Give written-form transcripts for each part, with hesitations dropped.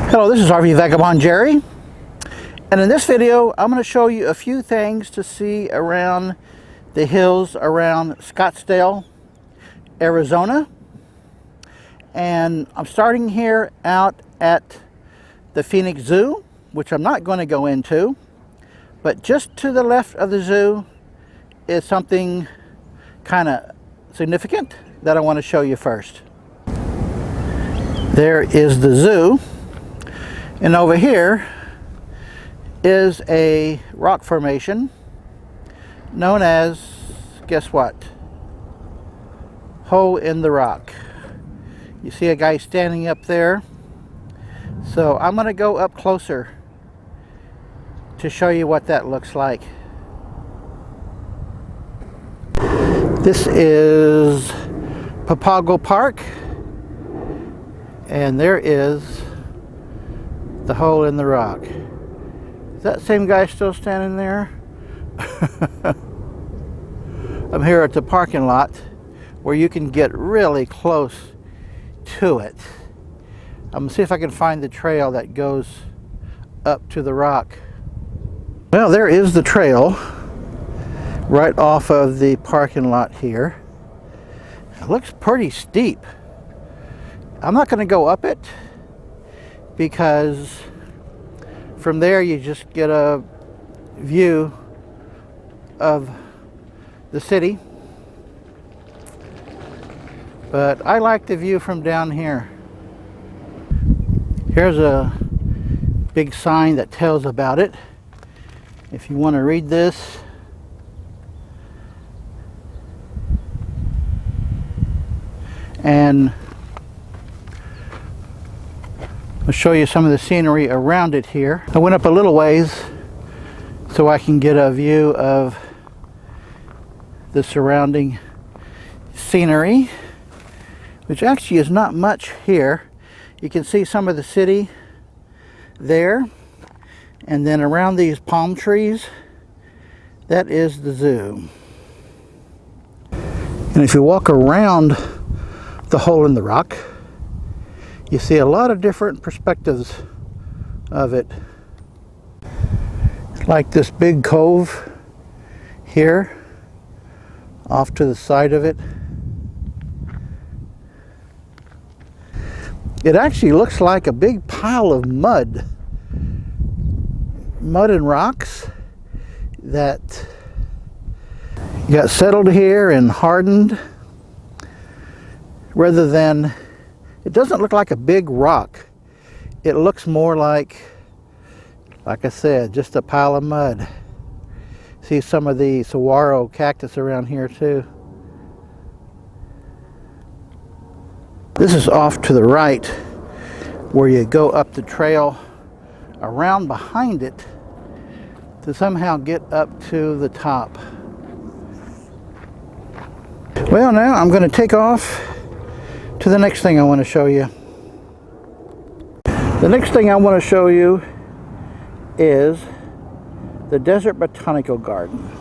Hello, this is RV Vagabond Jerry, and in this video I'm going to show you a few things to see around the hills around Scottsdale, Arizona. And I'm starting here out at the Phoenix Zoo, which I'm not going to go into, but just to the left of the zoo is something kind of significant that I want to show you first. There is the zoo. And over here is a rock formation known as, guess what? Hole in the rock. You see a guy standing up there. So I'm going to go up closer to show you what that looks like. This is Papago Park, and there is the hole in the rock. Is that same guy still standing there? I'm here at the parking lot where you can get really close to it. I'm gonna see if I can find the trail that goes up to the rock. Well, there is the trail right off of the parking lot here. It looks pretty steep. I'm not gonna go up it, because from there you just get a view of the city. But I like the view from down here. Here's a big sign that tells about it. If you want to read this. And I'll show you some of the scenery around it here. I went up a little ways so I can get a view of the surrounding scenery, which actually is not much here. You can see some of the city there, and then around these palm trees, that is the zoo. And if you walk around the hole in the rock, you see a lot of different perspectives of it. Like this big cove here off to the side of it. It actually looks like a big pile of mud and rocks that got settled here and hardened, rather than, it doesn't look like a big rock. It looks more like I said, just a pile of mud. See some of the saguaro cactus around here too. This is off to the right, where you go up the trail around behind it to somehow get up to the top. Well, now I'm going to take off to the next thing I want to show you. The next thing I want to show you is the Desert Botanical Garden.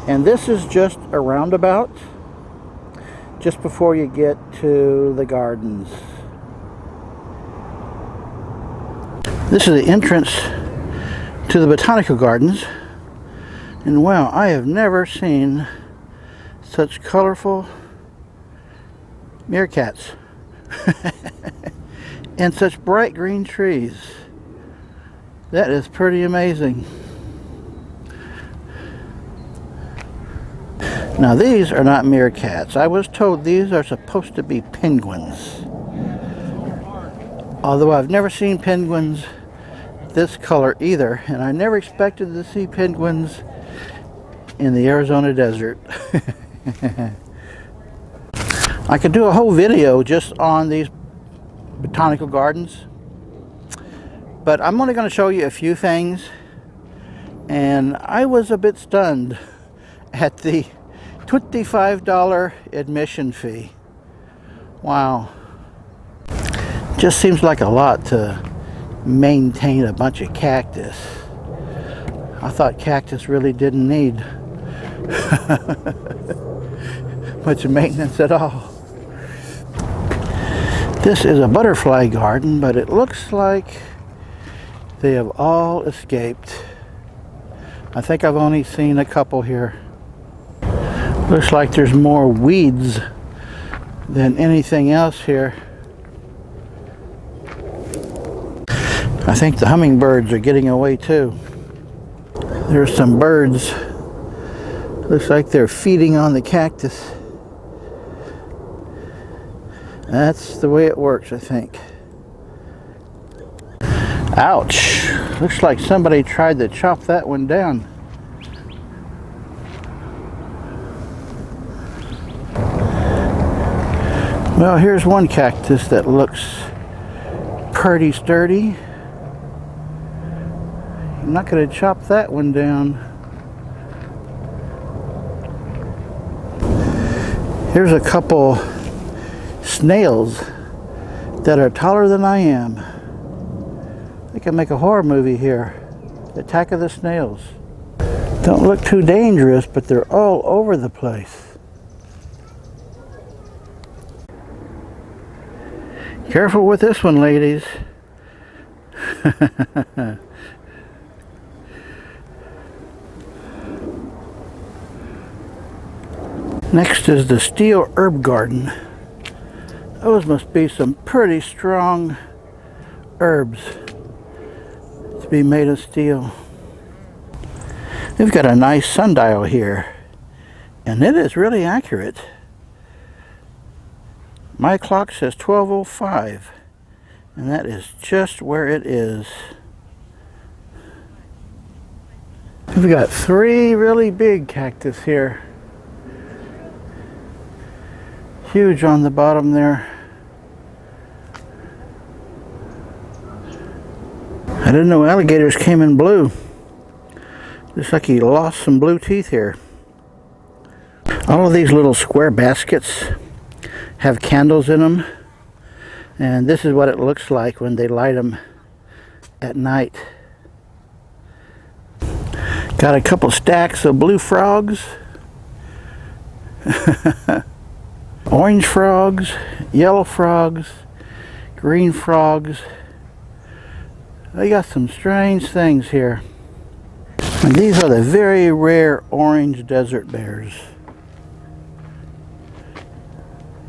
And this is just a roundabout just before you get to the gardens. This is the entrance to the Botanical Gardens. And wow, I have never seen such colorful meerkats and such bright green trees. That is pretty amazing. Now these are not meerkats. I was told these are supposed to be penguins. Although I've never seen penguins this color either, and I never expected to see penguins in the Arizona desert. I could do a whole video just on these botanical gardens, but I'm only going to show you a few things. And I was a bit stunned at the $25 admission fee. Wow. Just seems like a lot to maintain a bunch of cactus. I thought cactus really didn't need much maintenance at all. This is a butterfly garden, but it looks like they have all escaped. I think I've only seen a couple here. Looks like there's more weeds than anything else here. I think the hummingbirds are getting away too. There's some birds. Looks like they're feeding on the cactus. That's the way it works, I think. Ouch! Looks like somebody tried to chop that one down. Well, here's one cactus that looks pretty sturdy. I'm not going to chop that one down. Here's a couple snails that are taller than I am. They can make a horror movie here. The Attack of the Snails. Don't look too dangerous, but they're all over the place. Careful with this one, ladies. Next is the steel herb garden. Those must be some pretty strong herbs to be made of steel. They've got a nice sundial here, and it is really accurate. My clock says 12:05, and that is just where it is. We've got three really big cactus here. Huge on the bottom there. I didn't know alligators came in blue. Looks like he lost some blue teeth here. All of these little square baskets have candles in them, and this is what it looks like when they light them at night. Got a couple stacks of blue frogs. Orange frogs, yellow frogs, green frogs. They got some strange things here. And these are the very rare orange desert bears.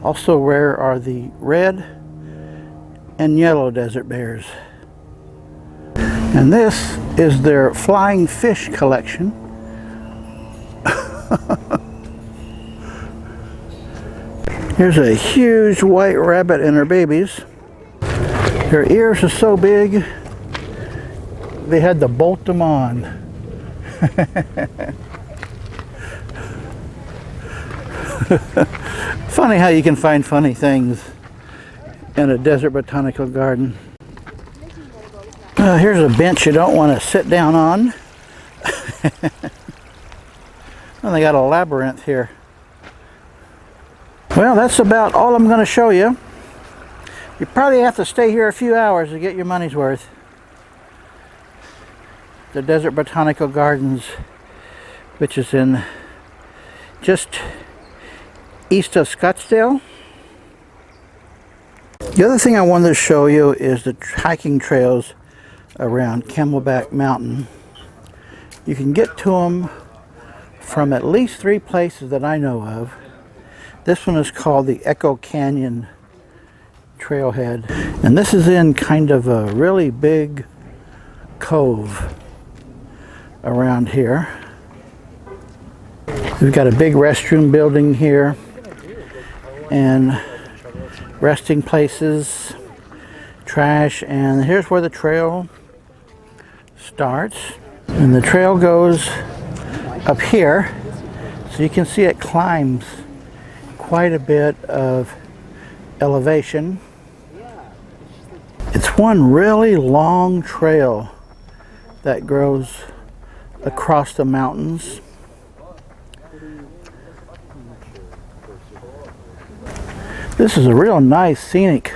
Also rare are the red and yellow desert bears. And this is their flying fish collection. Here's a huge white rabbit and her babies. Their ears are so big, they had to bolt them on. Funny how you can find funny things in a desert botanical garden. Here's a bench you don't want to sit down on. And they got a labyrinth here. Well, that's about all I'm going to show you. You probably have to stay here a few hours to get your money's worth. The Desert Botanical Gardens, which is in just east of Scottsdale. The other thing I wanted to show you is the hiking trails around Camelback Mountain. You can get to them from at least 3 places that I know of. This one is called the Echo Canyon Trailhead, and this is in kind of a really big cove around here. We've got a big restroom building here and resting places, trash, and here's where the trail starts. And the trail goes up here, so you can see it climbs quite a bit of elevation. It's one really long trail that grows across the mountains. This is a real nice scenic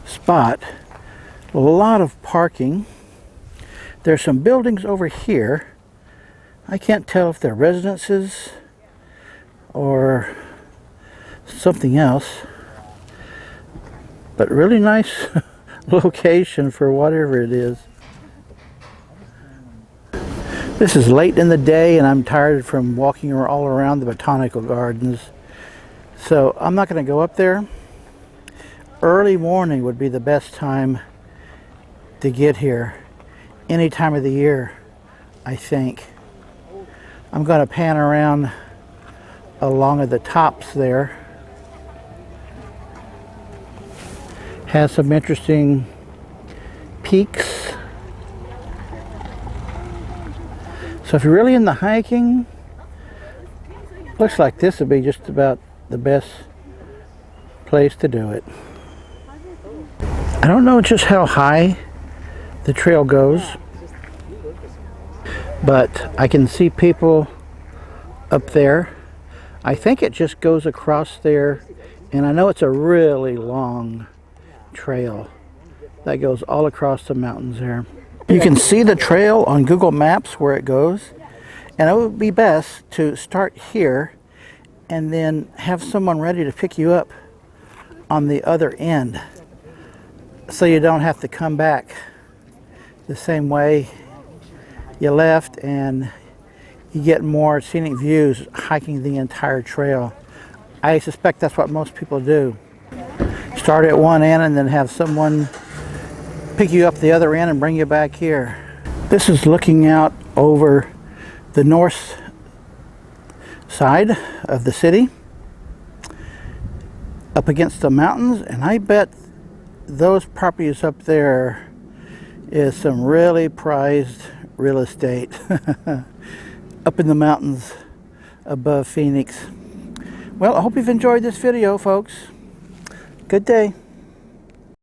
spot. A lot of parking. There's some buildings over here. I can't tell if they're residences or something else. But really nice location for whatever it is. This is late in the day and I'm tired from walking all around the botanical gardens. So I'm not going to go up there. Early morning would be the best time to get here. Any time of the year, I think. I'm going to pan around along at the tops there. Has some interesting peaks. So if you're really into hiking, looks like this would be just about the best place to do it. I don't know just how high the trail goes, but I can see people up there. I think it just goes across there, and I know it's a really long trail that goes all across the mountains there. You can see the trail on Google Maps where it goes, and it would be best to start here and then have someone ready to pick you up on the other end so you don't have to come back the same way you left, and you get more scenic views hiking the entire trail. I suspect that's what most people do. Start at one end and then have someone pick you up the other end and bring you back here. This is looking out over the north side of the city, up against the mountains, and I bet those properties up there is some really prized real estate up in the mountains above Phoenix. Well, I hope you've enjoyed this video, folks. Good day.